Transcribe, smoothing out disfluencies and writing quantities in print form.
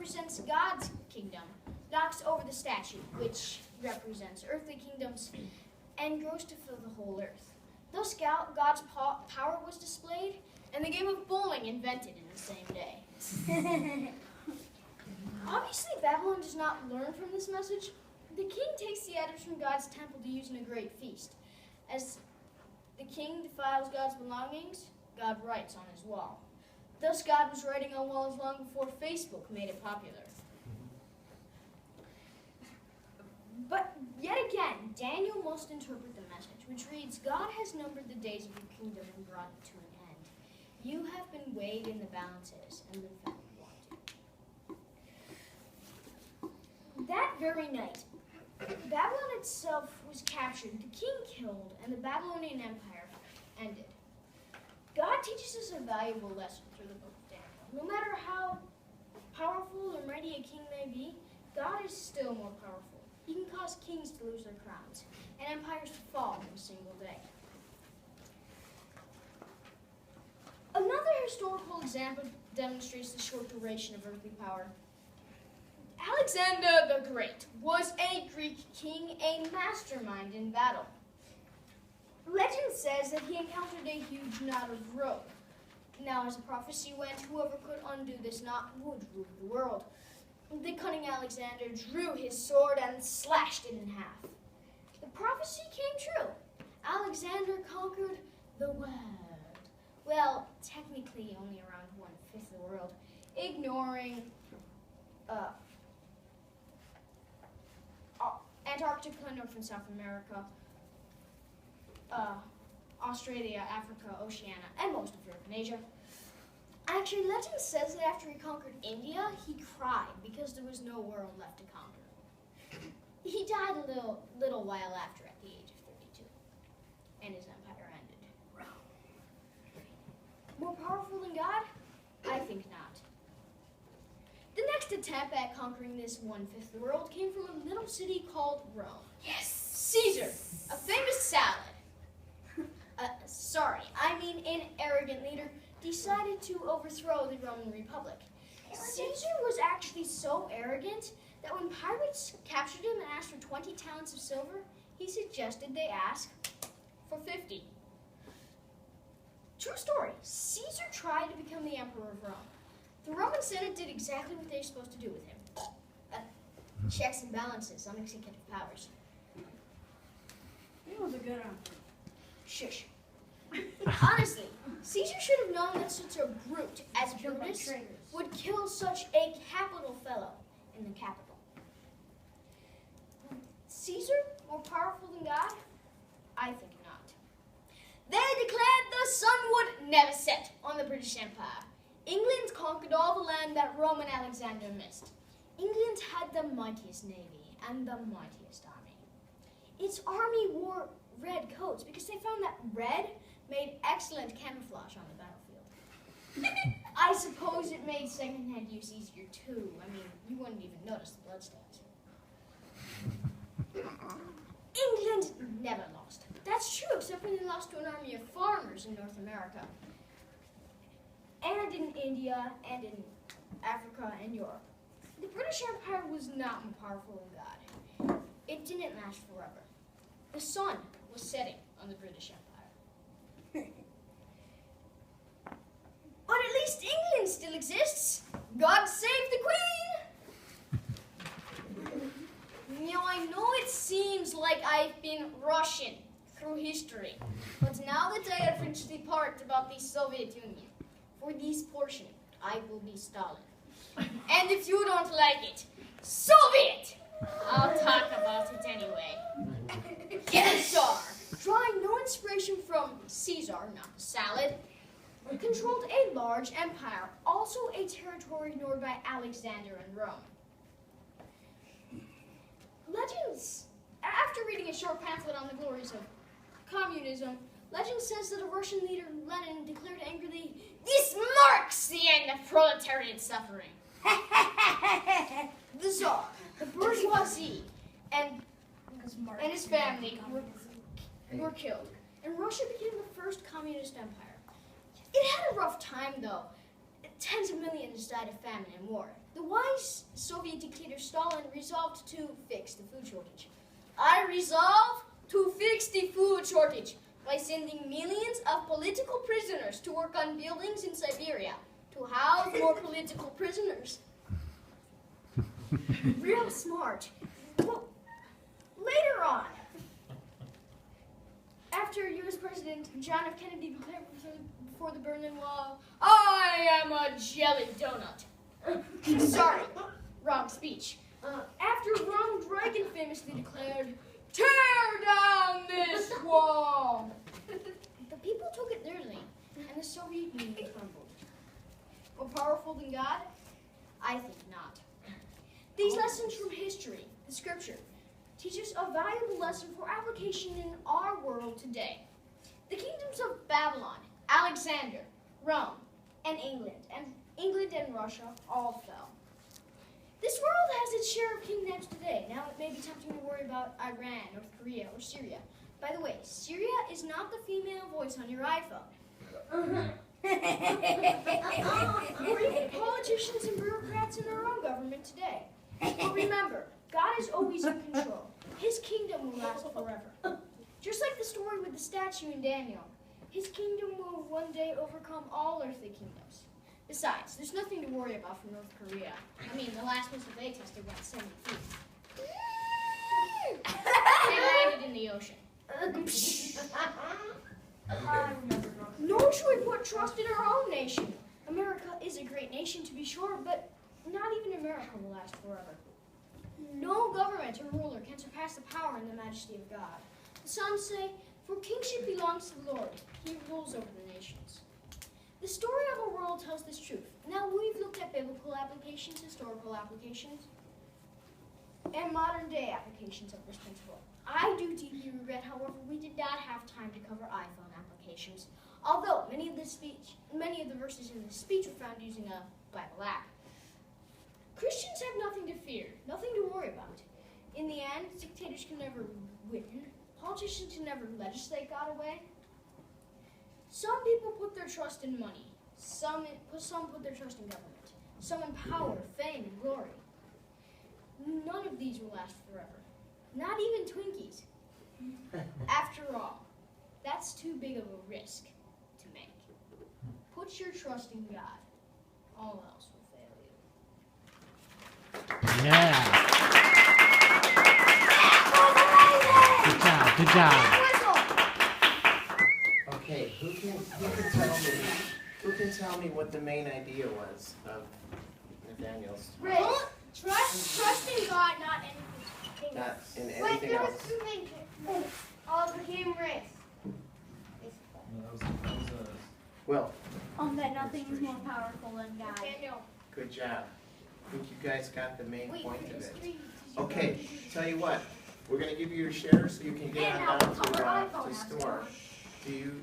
represents God's kingdom, knocks over the statue, which represents earthly kingdoms, and grows to fill the whole earth. Thus God's power was displayed, and the game of bowling invented in the same day. Obviously, Babylon does not learn from this message. The king takes the items from God's temple to use in a great feast. As the king defiles God's belongings, God writes on his wall. Thus, God was writing on walls long before Facebook made it popular. But yet again, Daniel must interpret the message, which reads, God has numbered the days of your kingdom and brought it to an end. You have been weighed in the balances and been found wanting. That very night, Babylon itself was captured, the king killed, and the Babylonian Empire ended. God teaches us a valuable lesson through the book of Daniel. No matter how powerful or mighty a king may be, God is still more powerful. He can cause kings to lose their crowns and empires to fall in a single day. Another historical example demonstrates the short duration of earthly power. Alexander the Great was a Greek king, a mastermind in battle. Legend says that he encountered a huge knot of rope. Now, as the prophecy went, whoever could undo this knot would rule the world. The cunning Alexander drew his sword and slashed it in half. The prophecy came true. Alexander conquered the world. Well, technically only around 1/5 of the world, ignoring Antarctica, North and South America, Australia, Africa, Oceania, and most of Europe and Asia. Actually, legend says that after he conquered India, he cried because there was no world left to conquer. He died a little while after, at the age of 32, and his empire ended. More powerful than God? I think not. The next attempt at conquering this 1/5 of the world came from a little city called Rome. Yes! Caesar, a famous salad. An arrogant leader, decided to overthrow the Roman Republic. Caesar was actually so arrogant that when pirates captured him and asked for 20 talents of silver, he suggested they ask for 50. True story. Caesar tried to become the emperor of Rome. The Roman Senate did exactly what they were supposed to do with him. Checks and balances on executive powers. He was a good one. Shush. Honestly, Caesar should have known that such a brute as Brutus would kill such a capital fellow in the capital. Caesar more powerful than God? I think not. They declared the sun would never set on the British Empire. England conquered all the land that Rome and Alexander missed. England had the mightiest navy and the mightiest army. Its army wore red coats because they found that red made excellent camouflage on the battlefield. I suppose it made second-hand use easier too. I mean, you wouldn't even notice the bloodstains. England never lost. That's true, except when they lost to an army of farmers in North America, and in India, and in Africa, and Europe. The British Empire was not more powerful than God. It didn't last forever. The sun was setting on the British Empire. But at least England still exists. God save the Queen! Now, I know it seems like I've been rushing through history, but now that I have reached the part about the Soviet Union, for this portion, I will be Stalin. And if you don't like it, Soviet! I'll talk about it anyway. The Tsar, drawing no inspiration from Caesar, not the salad, controlled a large empire, also a territory ignored by Alexander and Rome. Legends, after reading a short pamphlet on the glories of communism, legend says that a Russian leader, Lenin, declared angrily, "This marks the end of proletariat suffering." The Tsar, the bourgeoisie, and his family were killed, and Russia became the first communist empire. It had a rough time, though. tens of millions died of famine and war. The wise Soviet dictator Stalin resolved to fix the food shortage. I resolve to fix the food shortage by sending millions of political prisoners to work on buildings in Siberia to house more political prisoners. Real smart. Well, later on, after U.S. President John F. Kennedy declared before the Berlin Wall, I am a jelly donut. Sorry, wrong speech. After Ronald Reagan famously declared, tear down this wall. The people took it literally, and the Soviet Union crumbled. More powerful than God? I think not. These lessons from history, the scripture, teach us a valuable lesson for application in our world today. The kingdoms of Babylon, Alexander, Rome, and England and Russia all fell. This world has its share of kingdoms today. Now it may be tempting to worry about Iran, North Korea, or Syria. By the way, Syria is not the female voice on your iPhone. Or even politicians and bureaucrats in our own government today. But remember, God is always in control. His kingdom will last forever. Just like the story with the statue in Daniel, his kingdom will one day overcome all earthly kingdoms. Besides, there's nothing to worry about from North Korea. I mean, the last missile they tested went 70 feet. They landed in the ocean. Nor should we put trust in our own nation. America is a great nation to be sure, but not even America will last forever. No government or ruler can surpass the power and the majesty of God. The Psalms say, for kingship belongs to the Lord. He rules over the nations. The story of our world tells this truth. Now we've looked at biblical applications, historical applications, and modern day applications of this principle. I do deeply regret, however, we did not have time to cover iPhone applications, although many of the verses in this speech were found using a Bible app. Christians have nothing to fear, nothing to worry about. In the end, dictators can never win. Politicians can never legislate God away. Some people put their trust in money. Some put their trust in government. Some in power, fame, and glory. None of these will last forever. Not even Twinkies. After all, that's too big of a risk to make. Put your trust in God. All else will fail you. Yeah. Good job. Okay, who can tell me what the main idea was of Nathaniel's? Risk. Trust in God, not anything. Not in anything else. All became risk. Well, That nothing is more powerful than God. Nathaniel. good job. I think you guys got the main point of it. Wait. Okay, tell you what, we're gonna give you your share so you can get on down to store. Do you